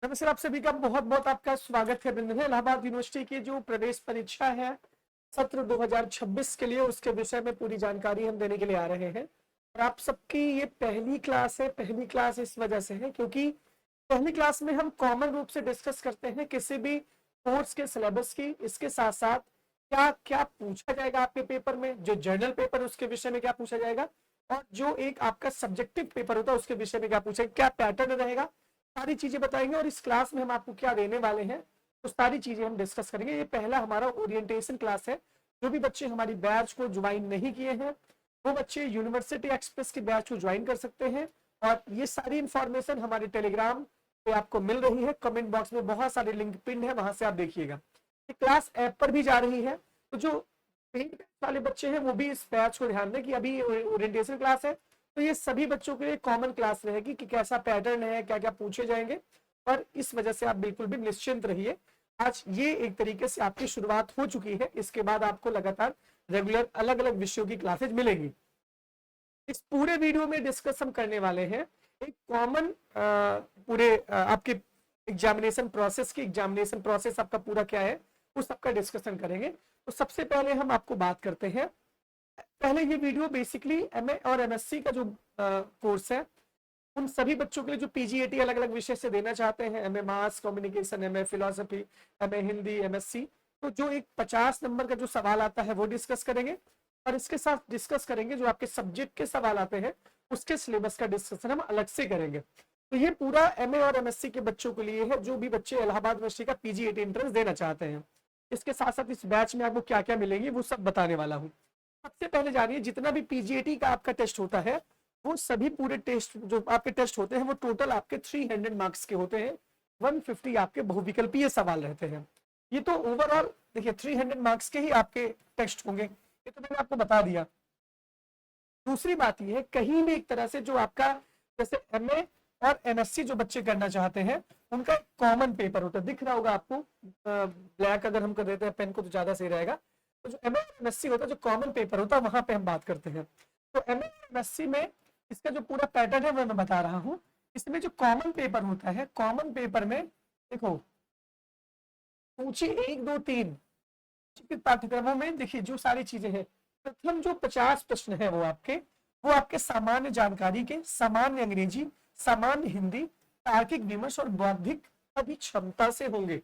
नमस्कार, आप सभी का बहुत बहुत आपका स्वागत है। है इलाहाबाद यूनिवर्सिटी की जो प्रवेश परीक्षा है सत्र 2026 के लिए, उसके विषय में पूरी जानकारी हम देने के लिए आ रहे हैं। और आप सबकी ये पहली क्लास है। पहली क्लास इस वजह से है क्योंकि पहली क्लास में हम कॉमन रूप से डिस्कस करते हैं किसी भी कोर्स के सिलेबस की, इसके साथ साथ क्या क्या पूछा जाएगा आपके पेपर में, जो जर्नल पेपर उसके विषय में क्या पूछा जाएगा, और जो एक आपका सब्जेक्टिव पेपर होता है उसके विषय में क्या पूछेगा, क्या पैटर्न रहेगा, सारी चीजें बताएंगे। और इस क्लास में हम आपको क्या देने वाले हैं तो सारी चीजें हम डिस्कस करेंगे। ये पहला हमारा ओरिएंटेशन क्लास है। जो भी बच्चे हमारी बैच को ज्वाइन नहीं किए हैं वो बच्चे यूनिवर्सिटी एक्सप्रेस की बैच को ज्वाइन कर सकते हैं। और ये सारी इंफॉर्मेशन हमारे टेलीग्राम पे आपको मिल रही है। कमेंट बॉक्स में बहुत सारे लिंक पिन है, वहां से आप देखिएगा। ये क्लास ऐप पर भी जा रही है, तो जो पेड बैच वाले बच्चे हैं वो भी इस बैच को ध्यान दें कि अभी ओरिएंटेशन क्लास है, तो ये सभी बच्चों के लिए कॉमन क्लास रहेगी कि कैसा पैटर्न है, क्या क्या पूछे जाएंगे। और इस वजह से आप बिल्कुल भी निश्चिंत रहिए। आज ये एक तरीके से आपकी शुरुआत हो चुकी है, इसके बाद आपको लगातार रेगुलर अलग अलग विषयों की क्लासेज मिलेगी। इस पूरे वीडियो में डिस्कस हम करने वाले हैं एक कॉमन पूरे आपके एग्जामिनेशन प्रोसेस की। एग्जामिनेशन प्रोसेस आपका पूरा क्या है उस सबका डिस्कशन करेंगे। तो सबसे पहले हम आपको बात करते हैं। पहले ये वीडियो बेसिकली एमए और एमएससी का जो कोर्स है उन सभी बच्चों के लिए जो पीजीएटी अलग अलग विषय से देना चाहते हैं, MA mass communication, MA philosophy, MA Hindi, MSc, तो जो एक 50 नंबर का जो सवाल आता है वो डिस्कस करेंगे। और इसके साथ डिस्कस करेंगे जो आपके सब्जेक्ट के सवाल आते हैं उसके सिलेबस का डिस्कशन हम अलग से करेंगे। तो ये पूरा एमए और एमएससी के बच्चों के लिए है जो भी बच्चे इलाहाबाद यूनिवर्सिटी का पीजीएटी एंट्रेंस देना चाहते हैं। इसके साथ साथ इस बैच में आपको क्या क्या मिलेंगे वो सब बताने वाला हूँ। सबसे पहले जानिए, जितना भी पीजीएटी का आपका टेस्ट होता है वो सभी पूरे टेस्ट जो आपके टेस्ट होते हैं वो टोटल आपके 300 मार्क्स के होते हैं। 150 आपके बहुविकल्पीय सवाल रहते हैं। ये तो ओवरऑल देखिए 300 मार्क्स के ही आपके टेस्ट होंगे, ये तो मैंने आपको बता दिया। दूसरी बात ये है, कहीं भी एक तरह से जो आपका जैसे एमए और एमएससी जो बच्चे करना चाहते हैं उनका कॉमन पेपर होता है, दिख रहा होगा आपको। ब्लैक अगर हम कर देते हैं पेन को तो ज्यादा सही रहेगा। तो जो एमए और एमएससी होता है, जो कॉमन पेपर होता है, वहां पे हम बात करते हैं। तो एमए और एमएससी में इसका जो पूरा पैटर्न है वो मैं बता रहा हूँ। इसमें जो कॉमन पेपर होता है, कॉमन पेपर में देखो सूची 1, 2, 3 पाठ्यक्रमों में देखिए जो सारी चीजें हैं। प्रथम जो 50 प्रश्न है वो आपके सामान्य जानकारी के, सामान्य अंग्रेजी, सामान्य हिंदी, तार्किक विमर्श और बौद्धिक अभिक्षमता से होंगे।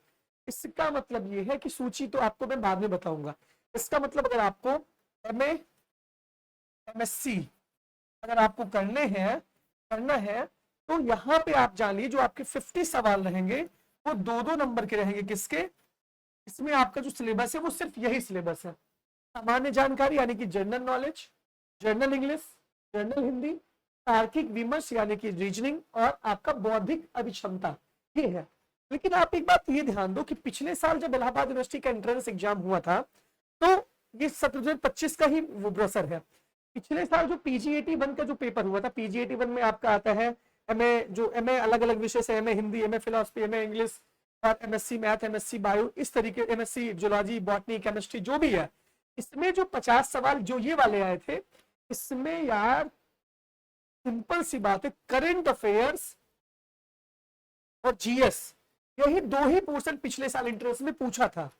इसका मतलब ये है कि सूची तो आपको मैं बाद में बताऊंगा। इसका मतलब अगर आपको एमए एमएससी अगर आपको करना है तो यहाँ पे आप जानिए जो आपके 50 सवाल रहेंगे वो 2-2 नंबर के रहेंगे। किसके? इसमें आपका जो सिलेबस है वो सिर्फ यही सिलेबस है। सामान्य जानकारी यानी कि general knowledge, general English, general Hindi, तार्किक विमर्श यानी कि रीजनिंग, और आपका बौद्धिक अभिक्षमता, ये है। लेकिन आप एक बात ये ध्यान दो कि पिछले साल जब इलाहाबाद यूनिवर्सिटी का एंट्रेंस एग्जाम हुआ था तो ये 2025 का ही वो ब्रोसर है। पिछले साल जो पीजीएटी 1 का जो पेपर हुआ था, पीजीएटी 1 में आपका आता है एमए अलग अलग विषय से, MA Hindi, MA philosophy, MA English और एमएससी मैथ, एमएससी बायो, इस तरीके एमएससी जूलॉजी, बॉटनी, केमिस्ट्री जो भी है। इसमें जो 50 सवाल जो ये वाले आए थे, इसमें यार सिंपल सी बात है, करंट अफेयर्स और जीएस, यही 2 ही पोर्शन पिछले साल एंट्रेंस में पूछा था।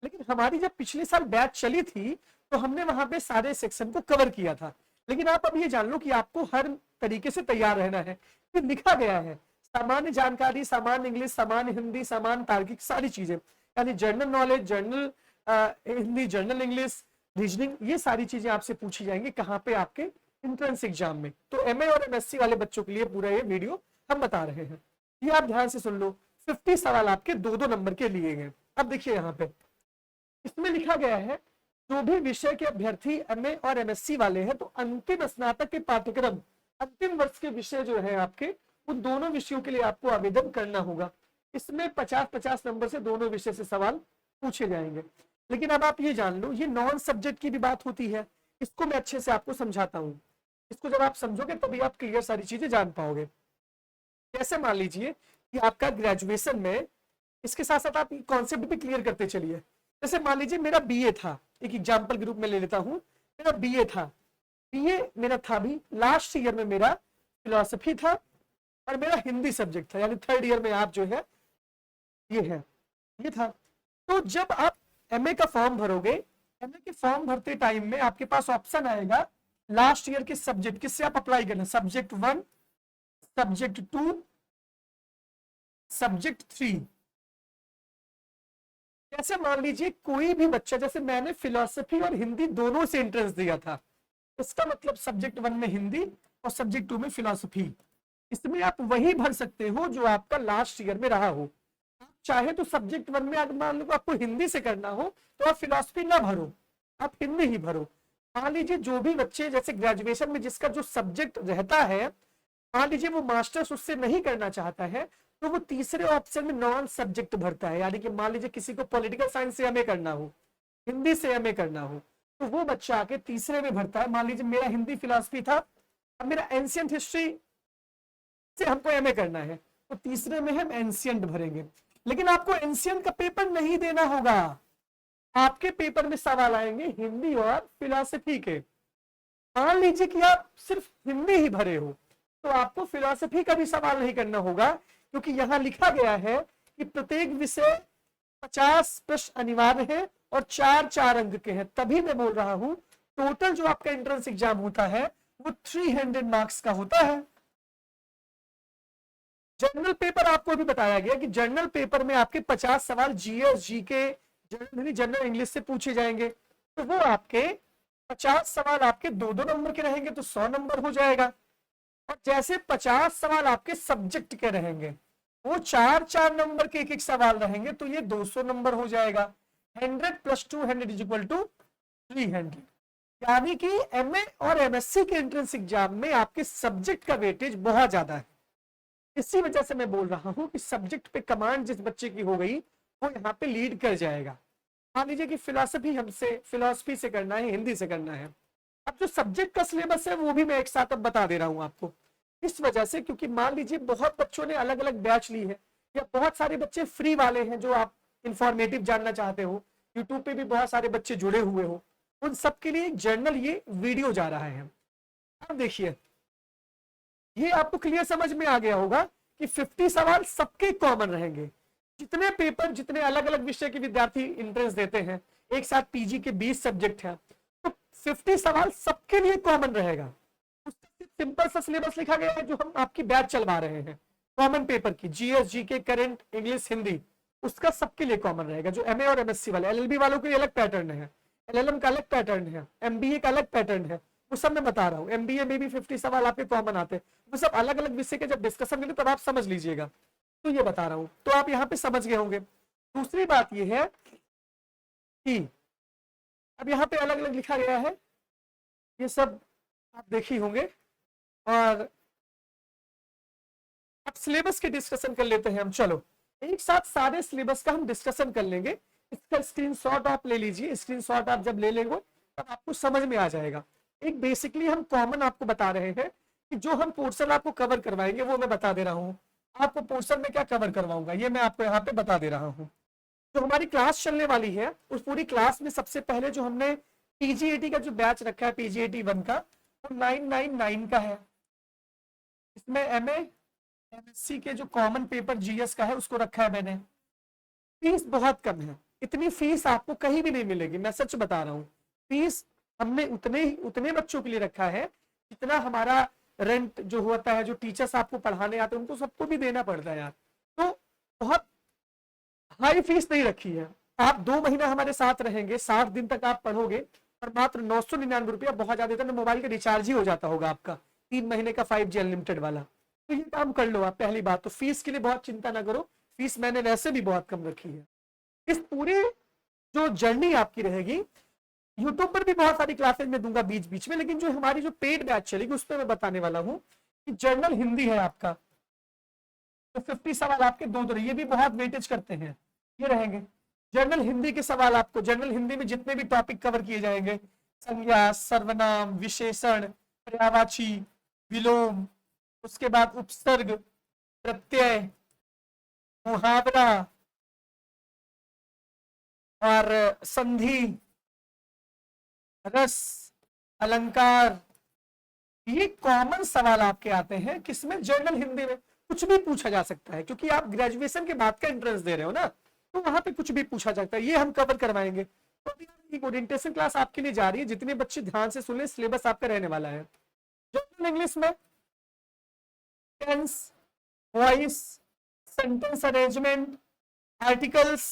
लेकिन हमारी जब पिछले साल बैच चली थी तो हमने वहां पे सारे सेक्शन को कवर किया था। लेकिन आप अब ये जान लो कि आपको हर तरीके से तैयार रहना है। तो लिखा गया है सामान्य जानकारी, सामान्य इंग्लिश, सामान्य हिंदी, सामान्य तार्किक, सारी चीजें यानी general knowledge, general Hindi, general English, reasoning, ये सारी चीजें आपसे पूछी जाएंगी कहाँ पे? आपके एंट्रेंस एग्जाम में। तो एमए और एमएससी वाले बच्चों के लिए पूरा ये वीडियो हम बता रहे हैं। ये आप ध्यान से सुन लो। 50 सवाल आपके 2-2 नंबर के लिए गए। अब देखिए यहाँ पे इसमें लिखा गया है जो भी विषय के अभ्यर्थी एमए और एमएससी वाले हैं तो अंतिम स्नातक के पाठ्यक्रम, अंतिम वर्ष के विषय जो है आपके, उन दोनों विषयों के लिए आपको आवेदन करना होगा। इसमें 50-50 नंबर से दोनों विषय से सवाल पूछे जाएंगे। लेकिन अब आप ये जान लो, ये नॉन सब्जेक्ट की भी बात होती है। इसको मैं अच्छे से आपको समझाता हूँ। इसको जब आप समझोगे तभी आप क्लियर सारी चीजें जान पाओगे। जैसे मान लीजिए कि आपका ग्रेजुएशन में, इसके साथ साथ आप कॉन्सेप्ट भी क्लियर करते चलिए। जैसे मान लीजिए मेरा बीए था, एक एग्जाम्पल के रूप में ले लेता हूं, मेरा बीए था, बीए मेरा था भी लास्ट ईयर में मेरा फिलोसफी था, और मेरा हिंदी सब्जेक्ट था, यानी थर्ड ईयर में आप जो है ये है, ये था। तो जब आप एमए का फॉर्म भरोगे, एमए के फॉर्म भरते टाइम में आपके पास ऑप्शन आएगा लास्ट ईयर के सब्जेक्ट किससे आप अप्लाई करना, सब्जेक्ट 1, सब्जेक्ट 2, सब्जेक्ट 3। जैसे मान लीजिए कोई भी बच्चा, जैसे मैंने फिलॉसफी और हिंदी दोनों से एंट्रेंस दिया था, इसका मतलब सब्जेक्ट 1 में हिंदी और सब्जेक्ट 2 में फिलॉसफी, इसमें आप वही भर सकते हो जो आपका लास्ट ईयर में रहा हो। आप चाहे तो सब्जेक्ट 1 में अगर मान लो आपको हिंदी से करना हो तो आप फिलॉसफी ना भरो, आप हिंदी ही भरो। मान लीजिए जो भी बच्चे जैसे ग्रेजुएशन में जिसका जो सब्जेक्ट रहता है, मान लीजिए वो मास्टर्स उससे नहीं करना चाहता है, तो वो तीसरे ऑप्शन में नॉन सब्जेक्ट भरता है। यानी कि मान लीजिए किसी को पॉलिटिकल साइंस से एमए करना हो, हिंदी से एमए करना हो, तो वो बच्चा आके तीसरे में भरता है। मान लीजिए मेरा हिंदी फिलॉसफी था, अब मेरा एंशियंट हिस्ट्री से हमको एमए करना है, तो तीसरे में हम एंशियंट भरेंगे। लेकिन आपको एंशियंट का पेपर नहीं देना होगा, आपके पेपर में सवाल आएंगे हिंदी और फिलॉसफी के। मान लीजिए कि आप सिर्फ हिंदी ही भरे हो, तो आपको फिलॉसफी का भी सवाल नहीं करना होगा, क्योंकि यहां लिखा गया है कि प्रत्येक विषय 50 प्रश्न अनिवार्य है और 4-4 अंक के हैं। तभी मैं बोल रहा हूं टोटल जो आपका एंट्रेंस एग्जाम होता है वो 300 मार्क्स का होता है। जनरल पेपर आपको भी बताया गया कि जनरल पेपर में आपके 50 सवाल जीएस, जीके, जनरल इंग्लिश से पूछे जाएंगे, तो वो आपके 50 सवाल आपके 2-2 नंबर के रहेंगे, तो 100 नंबर हो जाएगा। और जैसे 50 सवाल आपके सब्जेक्ट के रहेंगे, वो 4-4 नंबर के एक सवाल रहेंगे, तो ये 200 नंबर हो जाएगा। 100 + 200 = 300। यानी कि एमए और एमएससी के एंट्रेंस एग्जाम में आपके सब्जेक्ट का वेटेज बहुत ज्यादा है। इसी वजह से मैं बोल रहा हूं कि सब्जेक्ट पे कमांड जिस बच्चे की हो गई वो यहाँ पे लीड कर जाएगा। मान लीजिए कि फिलॉसफी से करना है, हिंदी से करना है, अब जो सब्जेक्ट का सिलेबस है वो भी मैं एक साथ अब बता दे रहा हूं आपको। इस वजह से क्योंकि मान लीजिए बहुत बच्चों ने अलग अलग बैच ली है, या बहुत सारे बच्चे फ्री वाले हैं जो आप इंफॉर्मेटिव जानना चाहते हो, यूट्यूब पे भी बहुत सारे बच्चे जुड़े हुए हो, उन सबके लिए एक जर्नल ये वीडियो जा रहा है। अब देखिए ये आपको क्लियर समझ में आ गया होगा कि 50 सवाल सबके कॉमन रहेंगे। जितने पेपर, जितने अलग अलग विषय के विद्यार्थी एंट्रेंस देते हैं, एक साथ पीजी के 20 सब्जेक्ट हैं, तो 50 सवाल सबके लिए कॉमन रहेगा। सिंपल सा सिलेबस लिखा गया है जो हम आपकी बैच चलवा रहे हैं कॉमन पेपर की, GS, GK, current, English, Hindi, उसका सबके लिए कॉमन रहेगा। जो एमए और एमएससी वाले, एलएलबी वालों के लिए अलग पैटर्न है, एलएलएम का अलग पैटर्न है, एमबीए का अलग पैटर्न है, वो सब मैं बता रहा हूँ। एमबीए में भी 50 सवाल आपके कॉमन आते हैं, वो सब अलग अलग विषय के जब डिस्कशन करें तब आप समझ लीजिएगा। तो ये बता रहा हूँ, तो आप यहाँ पे समझ गए होंगे। दूसरी बात ये है कि अब यहाँ पे अलग अलग लिखा गया है, ये सब आप देखे होंगे। और अब सिलेबस के डिस्कशन कर लेते हैं हम। चलो एक साथ सारे सिलेबस का हम डिस्कशन कर लेंगे। इसका स्क्रीनशॉट आप ले लीजिए, स्क्रीनशॉट आप जब ले लेंगे तब आपको समझ में आ जाएगा। एक बेसिकली हम कॉमन आपको बता रहे हैं कि जो हम पोर्शन आपको कवर करवाएंगे वो मैं बता दे रहा हूँ। आपको पोर्शन में क्या कवर करवाऊंगा ये मैं आपको यहाँ पे बता दे रहा हूँ। जो हमारी क्लास चलने वाली है उस पूरी क्लास में सबसे पहले जो हमने पीजीएटी का जो बैच रखा है, पीजीएटी 1 का, वो 999 का है। इसमें एमए एमएससी के जो कॉमन पेपर जीएस का है उसको रखा है मैंने। फीस बहुत कम है, इतनी फीस आपको कहीं भी नहीं मिलेगी, मैं सच बता रहा हूँ। फीस हमने उतने बच्चों के लिए रखा है जितना हमारा रेंट जो होता है, जो टीचर्स आपको पढ़ाने आते हैं उनको सबको भी देना पड़ता है यार। तो बहुत हाई फीस नहीं रखी है। आप 2 महीना हमारे साथ रहेंगे, 60 दिन तक आप पढ़ोगे, और मात्र 999 रुपया, बहुत ज्यादा तो मोबाइल का रिचार्ज ही हो जाता होगा आपका 3 महीने का 5G अनलिमिटेड वाला। तो ये काम कर लो आप। पहली बात तो फीस के लिए बहुत चिंता ना करो, फीस मैंने वैसे भी बहुत कम रखी है। इस पूरी जो जर्नी आपकी रहेगी, यूट्यूब पर भी बहुत सारी क्लासेस में दूंगा बीच बीच में, लेकिन जो हमारी जो पेड बैच चलेगी उस पर मैं बताने वाला हूँ कि जर्नल हिंदी है आपका, तो 50 सवाल आपके 2 ये भी बहुत वेटेज करते हैं, ये रहेंगे जर्नल हिंदी के सवाल। आपको जर्नल हिंदी में जितने भी टॉपिक कवर किए जाएंगे, संज्ञा, सर्वनाम, विशेषण, पर्यायवाची, विलोम, उसके बाद उपसर्ग, प्रत्यय, मुहावरा और संधि, रस, अलंकार, ये कॉमन सवाल आपके आते हैं किसमें, जर्नल हिंदी में। कुछ भी पूछा जा सकता है, क्योंकि आप ग्रेजुएशन के बाद का एंट्रेंस दे रहे हो ना, तो वहां पे कुछ भी पूछा जाता है, ये हम कवर करवाएंगे। तो एक ओरिएंटेशन क्लास आपके लिए जा रही है, जितने बच्चे ध्यान से सुन ले, सिलेबस आपका रहने वाला है। जनरल इंग्लिश में tense, voice, sentence arrangement, articles,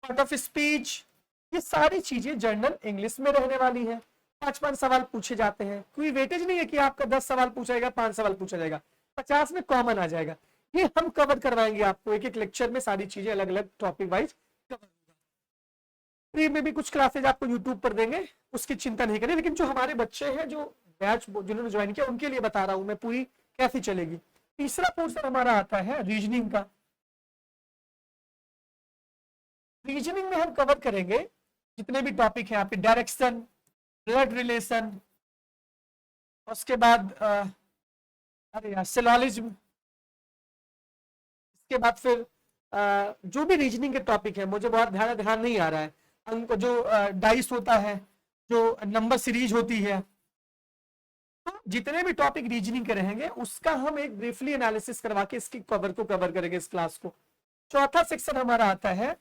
part of speech, ये सारी चीजें जनरल इंग्लिश में रहने वाली है। 5-5 सवाल पूछे जाते हैं, कोई वेटेज नहीं है कि आपका 10 सवाल पूछा जाएगा, 5 सवाल पूछा जाएगा, 50 में कॉमन आ जाएगा। ये हम कवर करवाएंगे आपको, एक एक लेक्चर में सारी चीजें अलग अलग टॉपिक वाइज कवर। फ्री में भी कुछ क्लासेज आपको यूट्यूब पर देंगे, उसकी चिंता नहीं करें। लेकिन जो हमारे बच्चे हैं, जो बैच जिन्होंने ज्वाइन किया, उनके लिए बता रहा हूं मैं पूरी कैसे चलेगी। तीसरा पोर्शन हमारा आता है रीजनिंग का। रीजनिंग में हम कवर करेंगे जितने भी टॉपिक हैं आपके, डायरेक्शन, ब्लड रिलेशन, उसके बाद अरे यार सिलोजिज्म, इसके बाद फिर जो भी रीजनिंग के टॉपिक है, मुझे बहुत ध्यान नहीं आ रहा है, अंक जो डाइस होता है, जो नंबर सीरीज होती है, तो जितने भी टॉपिक रीजनिंग के रहेंगे उसका हम एक ब्रीफली एनालिसिस करवा के इसकी कवर करेंगे इस क्लास को। चौथा सेक्शन हमारा आता है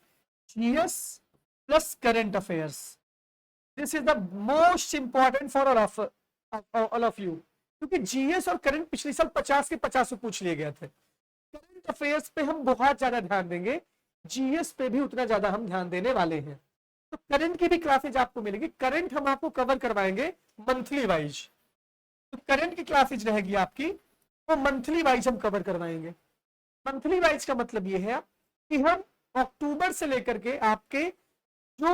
GS plus current affairs. This is the most important for all of you, क्योंकि जीएस और करंट पिछले साल 50 के 50 पूछ लिए गए थे। करंट अफेयर्स पे हम बहुत ज्यादा ध्यान देंगे, जीएस पे भी उतना ज्यादा हम ध्यान देने वाले हैं। तो करंट की भी क्लासेज आपको मिलेगी। करंट हम आपको कवर करवाएंगे मंथली वाइज, तो करंट की क्लासेज रहेगी आपकी, वो मंथली वाइज हम कवर करवाएंगे। मंथली वाइज का मतलब ये है कि हम अक्टूबर से लेकर के आपके जो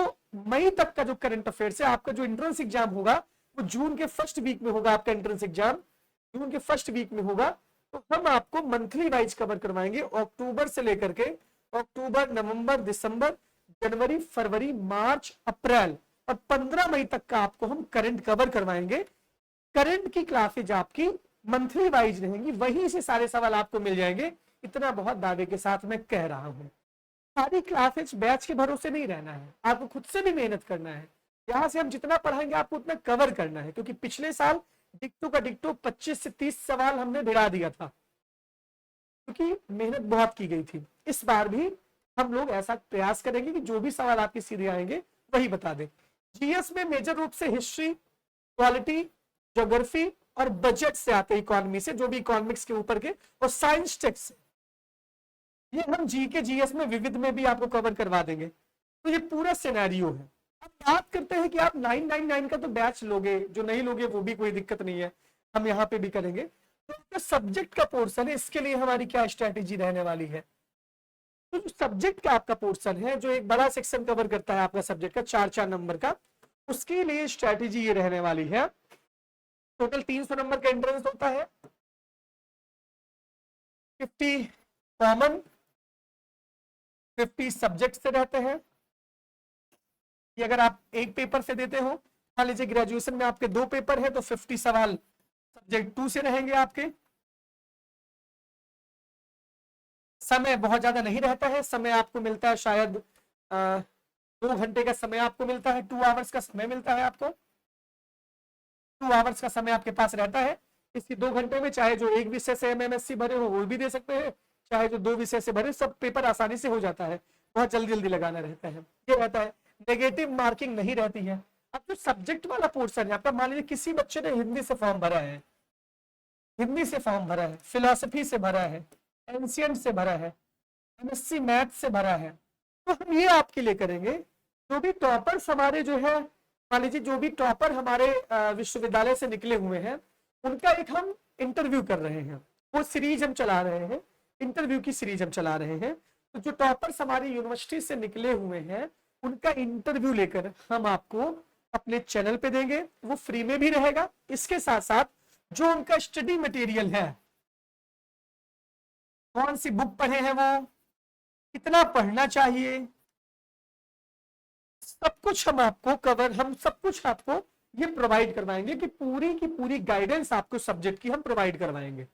मई तक का जो करंट अफेयर्स है, आपका जो एंट्रेंस एग्जाम होगा वो जून के फर्स्ट वीक में होगा। आपका एंट्रेंस एग्जाम जून के फर्स्ट वीक में होगा, तो हम आपको मंथली वाइज कवर करवाएंगे अक्टूबर से लेकर के अक्टूबर, नवंबर, दिसंबर, जनवरी, फरवरी, मार्च, अप्रैल और 15 मई तक का आपको हम करंट कवर करवाएंगे। करंट की क्लासेज आपकी मंथली वाइज रहेंगी, वहीं से सारे सवाल आपको मिल जाएंगे, इतना बहुत दावे के साथ मैं कह रहा हूं। सारी क्लासेज बैच के भरोसे नहीं रहना है, आपको खुद से भी मेहनत करना है। यहां से हम जितना पढ़ाएंगे आपको उतना कवर करना है, क्योंकि पिछले साल डिक्टो का डिक्टो 25 से 30 सवाल हमने भिड़ा दिया था, क्योंकि मेहनत बहुत की गई थी। इस बार भी हम लोग ऐसा प्रयास करेंगे कि जो भी सवाल आपके सीधे आएंगे वही बता दें। जीएस में मेजर रूप से हिस्ट्री, पॉलिटी, ज्योग्राफी और बजट से आते हैं, इकोनॉमी से, जो भी इकोनॉमिक्स के ऊपर के, और साइंस टेक्स से। ये हम जी के जीएस में विविध में भी आपको कवर करवा देंगे। तो ये पूरा सिनेरियो है। अब बात करते हैं कि आप 999 का तो बैच लोगे, जो नहीं लोगे वो भी कोई दिक्कत नहीं है, हम यहाँ पे भी करेंगे। तो सब्जेक्ट का पोर्शन है, इसके लिए हमारी क्या स्ट्रैटेजी रहने वाली है। तो जो सब्जेक्ट का आपका पोर्शन है, जो एक बड़ा सेक्शन कवर करता है आपका सब्जेक्ट का 4-4 नंबर का, उसके लिए स्ट्रैटेजी ये रहने वाली है। टोटल 300 नंबर का एंट्रेंस होता है, 50 कॉमन, 50 सब्जेक्ट से रहते हैं। कि अगर आप एक पेपर से देते हो, मान लीजिए ग्रेजुएशन में आपके 2 पेपर है, तो 50 सवाल सब्जेक्ट 2 से रहेंगे आपके। समय बहुत ज्यादा नहीं रहता है, समय आपको मिलता है शायद 2 घंटे का समय आपको मिलता है, 2 आवर्स का समय मिलता है आपको, 2 आवर्स का समय आपके पास रहता है। इसी 2 घंटे में चाहे जो एक विषय से एमएमएससी भरे हो वो भी दे सकते हैं, चाहे जो 2 विषय से भरे, सब पेपर आसानी से हो जाता है, बहुत जल्दी जल्दी लगाना रहता है, ये रहता है। नेगेटिव मार्किंग नहीं रहती है। अब जो सब्जेक्ट वाला पोर्शन है आपका, मान लीजिए किसी बच्चे ने हिंदी से फॉर्म भरा है, हिंदी से फॉर्म भरा है, फिलोसफी से भरा है, एंशिएंट से भरा है, एमएससी मैथ से भरा है, तो हम ये आपके लिए करेंगे। जो भी टॉपर्स हमारे जो है, मान लीजिए जो भी टॉपर हमारे विश्वविद्यालय से निकले हुए हैं, उनका एक हम इंटरव्यू कर रहे हैं, वो सीरीज हम चला रहे हैं, इंटरव्यू की सीरीज हम चला रहे हैं। तो जो टॉपर्स हमारी यूनिवर्सिटी से निकले हुए हैं, उनका इंटरव्यू लेकर हम आपको अपने चैनल पे देंगे, वो फ्री में भी रहेगा। इसके साथ साथ जो उनका स्टडी मटेरियल है, कौन सी बुक पढ़े हैं वो, कितना पढ़ना चाहिए, सब कुछ हम आपको हम सब कुछ आपको ये प्रोवाइड करवाएंगे, कि पूरी की पूरी गाइडेंस आपको सब्जेक्ट की हम प्रोवाइड करवाएंगे।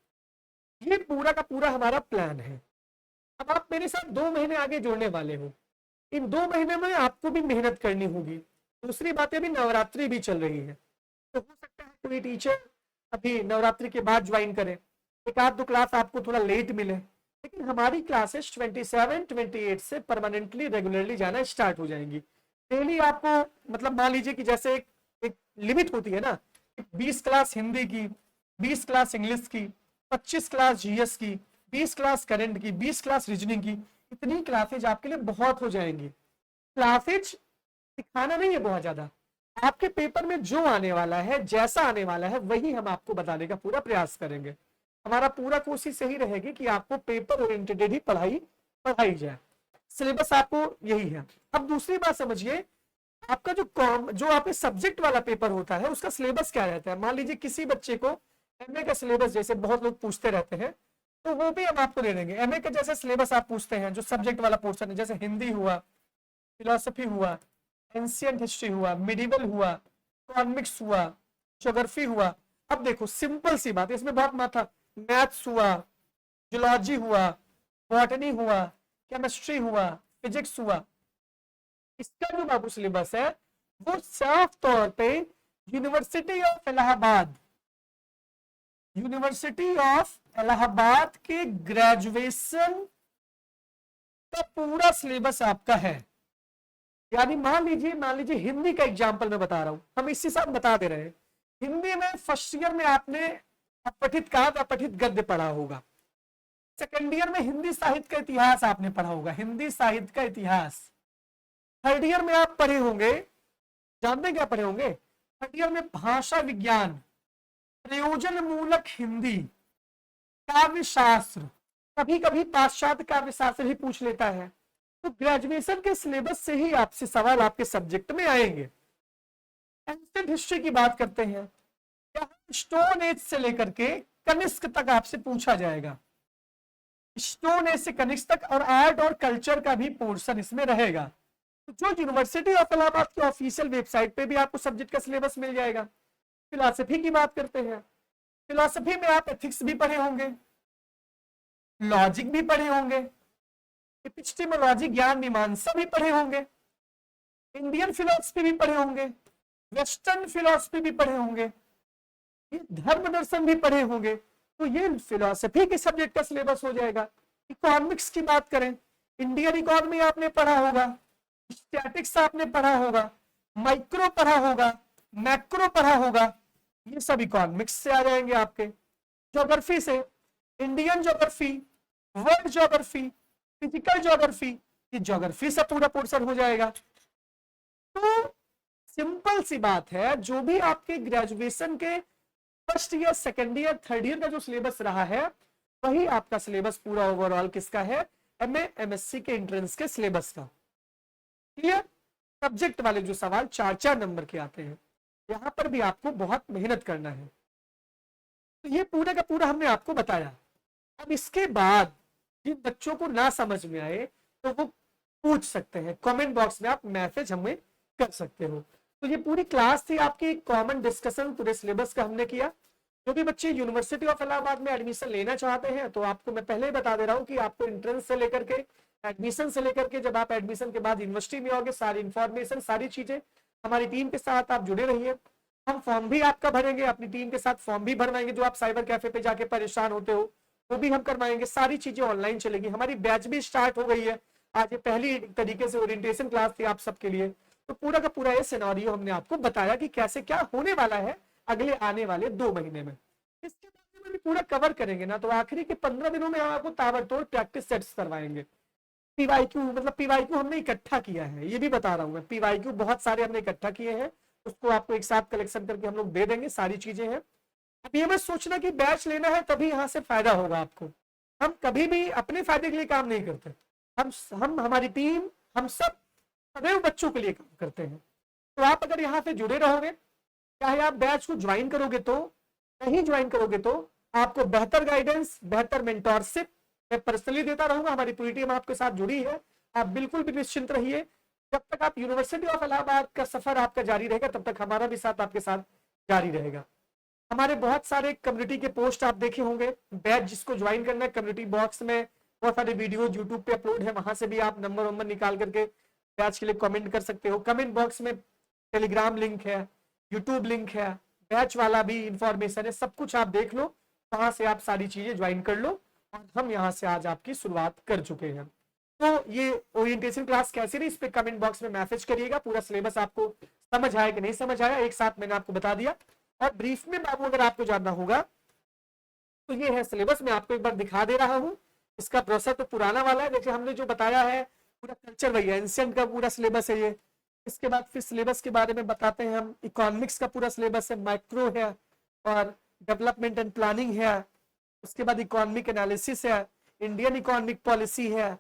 ये पूरा का पूरा हमारा प्लान है। अब आप मेरे साथ 2 महीने आगे जोड़ने वाले हो, इन 2 महीने में आपको भी मेहनत करनी होगी। दूसरी बात है, अभी नवरात्रि भी चल रही है, तो हो सकता है कोई टीचर अभी नवरात्रि के बाद ज्वाइन करे, एक आध दो क्लास आपको थोड़ा लेट मिले, लेकिन हमारी क्लासेस 27 28 से परमानेंटली रेगुलरली जाना स्टार्ट हो जाएंगी। डेली आपको मतलब मान लीजिए कि जैसे एक लिमिट होती है ना, 20 क्लास हिंदी की, 20 क्लास इंग्लिश की, 25 क्लास जीएस की, 20 क्लास करंट की, 20 क्लास रीजनिंग की, इतनी क्लासेज आपके लिए बहुत हो जाएंगी। क्लासेज सिखाना नहीं है बहुत ज्यादा, आपके पेपर में जो आने वाला है, जैसा आने वाला है, वही हम आपको बताने का पूरा प्रयास करेंगे। हमारा पूरा कोशिश यही रहेगी कि आपको पेपर ओरिएंटेड ही पढ़ाई जाए। सिलेबस आपको यही है। अब दूसरी बात समझिए, आपका जो आपके सब्जेक्ट वाला पेपर होता है उसका सिलेबस क्या रहता है। मान लीजिए किसी बच्चे को एमए का सिलेबस, जैसे बहुत लोग पूछते रहते हैं, तो वो भी हम आपको दे देंगे। एमए का जैसे सिलेबस आप पूछते हैं, जो सब्जेक्ट वाला पोर्शन है, जैसे हिंदी हुआ, फिलोसफी हुआ, एंशियंट हिस्ट्री हुआ, मिडिवल हुआ, इकोनॉमिक्स हुआ, ज्योग्राफी हुआ। अब देखो सिंपल सी बात है, इसमें बहुत माथा, मैथ्स हुआ, जूलॉजी हुआ, बॉटनी हुआ, केमिस्ट्री हुआ, फिजिक्स हुआ, इसका जो बाबू सिलेबस है वो साफ तौर पे यूनिवर्सिटी ऑफ इलाहाबाद के ग्रेजुएशन का पूरा सिलेबस आपका है। यानी मान लीजिए हिंदी का एग्जांपल मैं बता रहा हूं, हम इसी साथ बता दे रहे हैं। हिंदी में फर्स्ट ईयर में आपने अपठित काव्य, अपठित गद्य पढ़ा होगा। सेकेंड ईयर में हिंदी साहित्य का इतिहास आपने पढ़ा होगा, हिंदी साहित्य का इतिहास। थर्ड ईयर में आप पढ़े होंगे, जानते क्या पढ़े होंगे, थर्ड ईयर में भाषा विज्ञान, प्रयोजन मूलक हिंदी, काव्य शास्त्र, कभी कभी पाश्चात्य काव्य शास्त्र ही पूछ लेता है। तो ग्रेजुएशन के सिलेबस से ही आपसे सवाल आपके सब्जेक्ट में आएंगे। एंशिएंट हिस्ट्री की बात करते हैं, स्टोन एज से लेकर के कनिष्क तक आपसे पूछा जाएगा, स्टोन एज से कनिष्क तक, और आर्ट और कल्चर का भी पोर्शन इसमें रहेगा। तो जो यूनिवर्सिटी ऑफ इलाहाबाद की ऑफिशियल वेबसाइट पे भी आपको सब्जेक्ट का सिलेबस मिल जाएगा। फिलॉसफी की बात करते हैं, फिलॉसफी में आप एथिक्स भी पढ़े होंगे, लॉजिक भी पढ़े होंगे, एपिस्टेमोलॉजी ज्ञान मीमांसा भी पढ़े होंगे, इंडियन फिलॉसफी भी पढ़े होंगे, वेस्टर्न फिलॉसफी भी पढ़े होंगे, ये धर्म दर्शन भी पढ़े होंगे। तो ये फिलॉसफी के सब्जेक्ट का सिलेबस हो जाएगा। इकोनॉमिक्स की बात करें, इंडियन इकोनॉमी आपने पढ़ा होगा, स्टैटिक्स आपने पढ़ा होगा, माइक्रो पढ़ा होगा, मैक्रो पढ़ा होगा, ये सब इकोनॉमिक्स से आ जाएंगे आपके। ज्योग्राफी से Indian geography, world geography, physical geography, ये ज्योग्राफी से पूरा पोर्शन हो जाएगा। तो सिंपल सी बात है, जो भी आपके ग्रेजुएशन के first year, second year, third year का जो सिलेबस रहा है, वही आपका सिलेबस पूरा ओवरऑल किसका है, एमए एमएससी के एंट्रेंस के सिलेबस का। क्लियर। सब्जेक्ट वाले जो सवाल 4-4 नंबर के आते हैं, यहां पर भी आपको बहुत मेहनत करना है। तो ये पूरा का पूरा हमने आपको बताया। अब इसके बाद जिन बच्चों को ना समझ में आए तो वो पूछ सकते हैं, कमेंट बॉक्स में आप मैसेज हमें कर सकते हो। तो ये पूरी क्लास थी आपकी, कॉमन डिस्कशन पूरे सिलेबस का हमने किया। जो भी बच्चे यूनिवर्सिटी ऑफ इलाहाबाद में एडमिशन लेना चाहते हैं, तो आपको मैं पहले ही बता दे रहा हूँ कि आपको एंट्रेंस से लेकर के, एडमिशन से लेकर के, जब आप एडमिशन के बाद यूनिवर्सिटी में आओगे, सारी इंफॉर्मेशन, सारी चीजें हमारी टीम के साथ आप जुड़े रहिए। हम फॉर्म भी आपका भरेंगे, अपनी टीम के साथ फॉर्म भी भरवाएंगे। जो आप साइबर कैफे पे जाके परेशान होते हो वो भी हम करवाएंगे। सारी चीजें ऑनलाइन चलेगी। हमारी बैच भी स्टार्ट हो गई है, आज ये पहली तरीके से ओरिएंटेशन क्लास थी आप सबके लिए। तो पूरा का पूरा ये सिनेरियो हमने आपको बताया कि कैसे क्या होने वाला है अगले आने वाले 2 महीने में। इसके बारे में पूरा कवर करेंगे ना, तो आखिरी के 15 दिनों में हम आपको ताबड़तोड़ प्रैक्टिस सेट्स करवाएंगे। पीवाईक्यू मतलब पीवाईक्यू हमने इकट्ठा किया है, ये भी बता रहा हूँ मैं। पीवाईक्यू बहुत सारे हमने इकट्ठा किए हैं, उसको आपको एक साथ कलेक्शन करके हम लोग दे देंगे, सारी चीजें हैं। अब ये मत सोचना कि बैच लेना है तभी यहाँ से फायदा होगा आपको। हम कभी भी अपने फायदे के लिए काम नहीं करते। हम हमारी टीम, हम सब सदैव बच्चों के लिए काम करते हैं। तो आप अगर यहाँ से जुड़े रहोगे, चाहे आप बैच को ज्वाइन करोगे तो, नहीं ज्वाइन करोगे तो, आपको बेहतर गाइडेंस, बेहतर मेंटोरशिप मैं पर्सनली देता रहूंगा। हमारी पूरी टीम आपके साथ जुड़ी है, आप बिल्कुल भी निश्चिंत रहिए। जब तक आप यूनिवर्सिटी ऑफ इलाहाबाद का सफर आपका जारी रहेगा, तब तक हमारा भी साथ आपके साथ जारी रहेगा। हमारे बहुत सारे कम्युनिटी के पोस्ट आप देखे होंगे। बैच जिसको ज्वाइन करना है, कम्युनिटी बॉक्स में बहुत सारे वीडियो यूट्यूब पे अपलोड है, वहां से भी आप नंबर निकाल करके बैच के लिए कमेंट कर सकते हो। कमेंट बॉक्स में टेलीग्राम लिंक है, यूट्यूब लिंक है, बैच वाला भी इंफॉर्मेशन है, सब कुछ आप देख लो। वहां से आप सारी चीजें ज्वाइन कर लो, और हम यहाँ से आज आपकी शुरुआत कर चुके हैं। तो ये ओरिएंटेशन क्लास कैसी रही, इस पे कमेंट बॉक्स में मैसेज करिएगा। पूरा सिलेबस आपको समझ आया कि नहीं समझ आया, एक साथ मैंने आपको बता दिया। और ब्रीफ में बाबू अगर आपको जानना होगा तो ये है सिलेबस, मैं आपको एक बार दिखा दे रहा हूँ। इसका प्रोसेस तो पुराना वाला है, जैसे हमने जो बताया है पूरा कल्चर वही है, एंशिएंट का पूरा सिलेबस है ये। इसके बाद फिर सिलेबस के बारे में बताते हैं हम। इकोनॉमिक्स का पूरा सिलेबस है, माइक्रो है और डेवलपमेंट एंड प्लानिंग है। उसके बाद इकोनॉमिक एनालिसिस है, इंडियन इकोनॉमिक पॉलिसी है,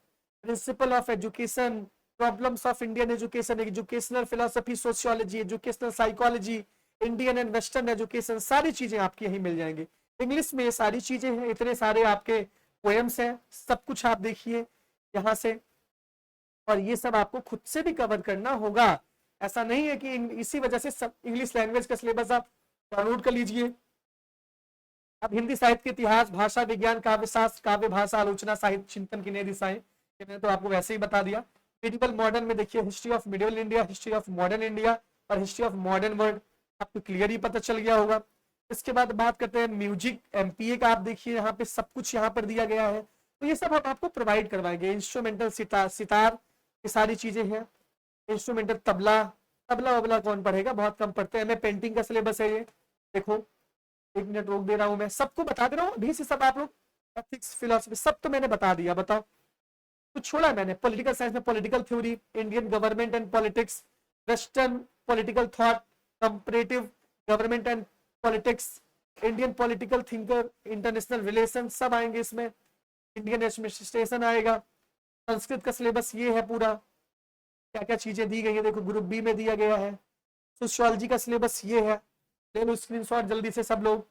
principle of education, problems of Indian education, educational philosophy, sociology, educational psychology, Indian and western education, सारी चीजें आपकी यहीं मिल जाएंगी। इंग्लिश में ये सारी चीजें हैं, इतने सारे आपके पोएम्स हैं, सब कुछ आप देखिए यहाँ से। और ये सब आपको खुद से भी कवर करना होगा, ऐसा नहीं है कि इसी वजह से सब इंग्लिश लैंग्वेज का सिलेबस आप डाउनलोड कर लीजिए। अब हिंदी साहित्य के इतिहास, भाषा विज्ञान, काव्य शास्त्र, काव्य भाषा, आलोचना, साहित्य चिंतन की नई दिशाएं, मैंने तो आपको वैसे ही बता दिया। मिडिवल मॉडर्न में देखिए history of medieval India, history of modern India और हिस्ट्री ऑफ मॉडर्न वर्ल्ड, आपको क्लियर ही पता चल गया होगा। इसके बाद बात करते हैं म्यूजिक, एमपीए का, आप देखिए यहाँ पे सब कुछ यहाँ पर दिया गया है, तो ये सब हम आपको प्रोवाइड करवाएंगे। इंस्ट्रूमेंटल सितार, ये सारी चीजें हैं। इंस्ट्रूमेंटल तबला, तबला वबला कौन पढ़ेगा, बहुत कम पढ़ते हैं। हमें पेंटिंग का सिलेबस है ये, देखो 1 मिनट रोक दे रहा हूं, मैं सबको बता दे रहा हूँ अभी से, सब आप लोग एथिक्स, फिलोसफी सब तो मैंने बता दिया। बताओ कुछ छोड़ा है मैंने? पॉलिटिकल साइंस में political theory, Indian government and politics, western political thought, comparative government and politics, Indian political thinker, international relation, सब आएंगे इसमें। इंडियन एडमिनिस्ट्रेशन आएगा। संस्कृत का सिलेबस ये है पूरा, क्या क्या चीजें दी गई है देखो, ग्रुप बी में दिया गया है। सोशियोलॉजी का सिलेबस ये है, ले लो स्क्रीनशॉट जल्दी से सब लोग।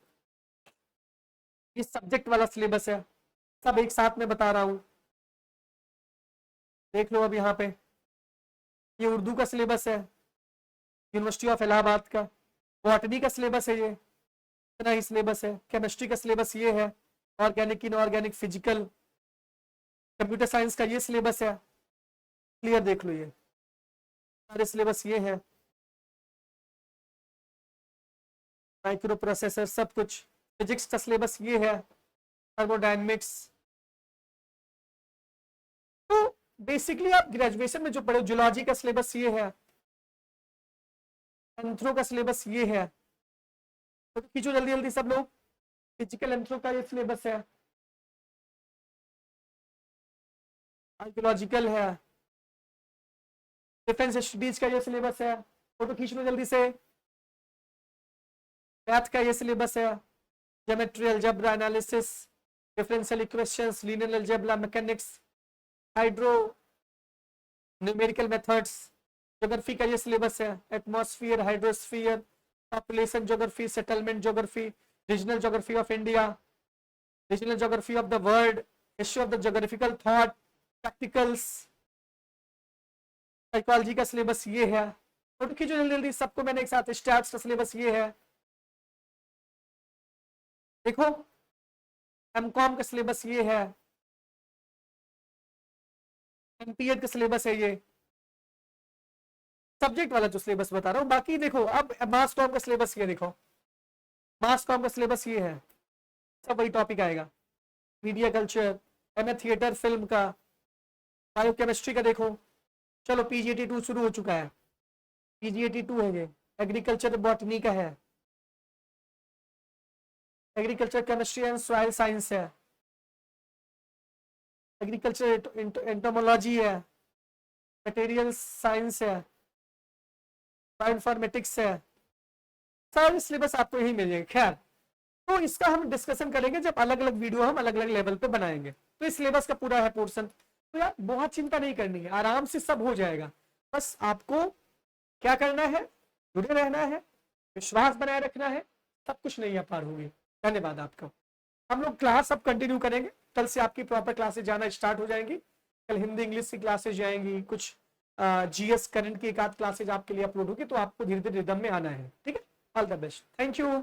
ये सब्जेक्ट वाला सिलेबस है, सब एक साथ में बता रहा हूं, देख लो। अब यहाँ पे ये उर्दू का सिलेबस है, यूनिवर्सिटी ऑफ इलाहाबाद का। बॉटनी का सिलेबस है, ये इतना ही सिलेबस है। केमिस्ट्री का सिलेबस ये है, organic, inorganic, physical. Computer science का ये सिलेबस है, क्लियर देख लो, ये सारे सिलेबस ये है। माइक्रो प्रोसेसर, सब कुछ। फिजिक्स का सिलेबस ये है, थर्मोडायनेमिक्स। तो बेसिकली आप ग्रेजुएशन में जो पढ़े, जूलॉजी का सिलेबस ये है, एंथ्रो का सिलेबस ये है, तो खींचो जल्दी जल्दी सब लोग। फिजिकल एंथ्रो का ये सिलेबस है, आर्कियोलॉजिकल है, डिफेंस स्टडीज का ये सिलेबस है, फोटो खींच लो जल्दी से। मैथ का ये सिलेबस है, geometry, algebra, analysis, differential equations, linear algebra, mechanics, hydro, numerical methods. Geography का ये सिलेबस है, atmosphere, hydrosphere, population geography, settlement geography, regional geography of India, regional geography of the world, history of the geographical thought, practicals. Psychology का syllabus ये है, photo खींचो जल्दी जल्दी सबको, मैंने एक साथ। स्टैट्स का सिलेबस ये है, देखो। एमकॉम का सिलेबस ये है, एमपीएड का सिलेबस है ये, सब्जेक्ट वाला जो सिलेबस बता रहा हूँ। बाकी देखो, अब मास कॉम का सिलेबस ये देखो, मास कॉम का सिलेबस ये है, सब वही टॉपिक आएगा। Media culture, MA theatre film का, बायोकेमिस्ट्री का देखो। चलो पीजीटी 2 शुरू हो चुका है, पीजीटी 2 है ये। एग्रीकल्चर बॉटनी का है, agriculture chemistry and soil science है, एग्रीकल्चर एंटोमोलॉजी है, मटेरियल साइंस है, बायोइन्फॉर्मेटिक्स है, सारे सिलेबस आपको यही मिल जाएंगे। खैर, तो इसका हम डिस्कशन करेंगे जब अलग अलग वीडियो हम अलग अलग लेवल पे बनाएंगे। तो इस सिलेबस का पूरा है पोर्शन, तो यार बहुत चिंता नहीं करनी है, आराम से सब हो जाएगा। बस आपको क्या करना है, जुड़े रहना है, विश्वास बनाए रखना है, सब कुछ नहीं पार होगी। धन्यवाद आपका। हम लोग क्लास अब कंटिन्यू करेंगे, कल से आपकी प्रॉपर क्लासेस जाना स्टार्ट हो जाएंगी। कल हिंदी इंग्लिश की क्लासेस जाएंगी, कुछ जीएस करंट की एक आध क्लासेज आपके लिए अपलोड होगी, तो आपको धीरे धीरे रिदम में आना है। ठीक है, all the best, thank you.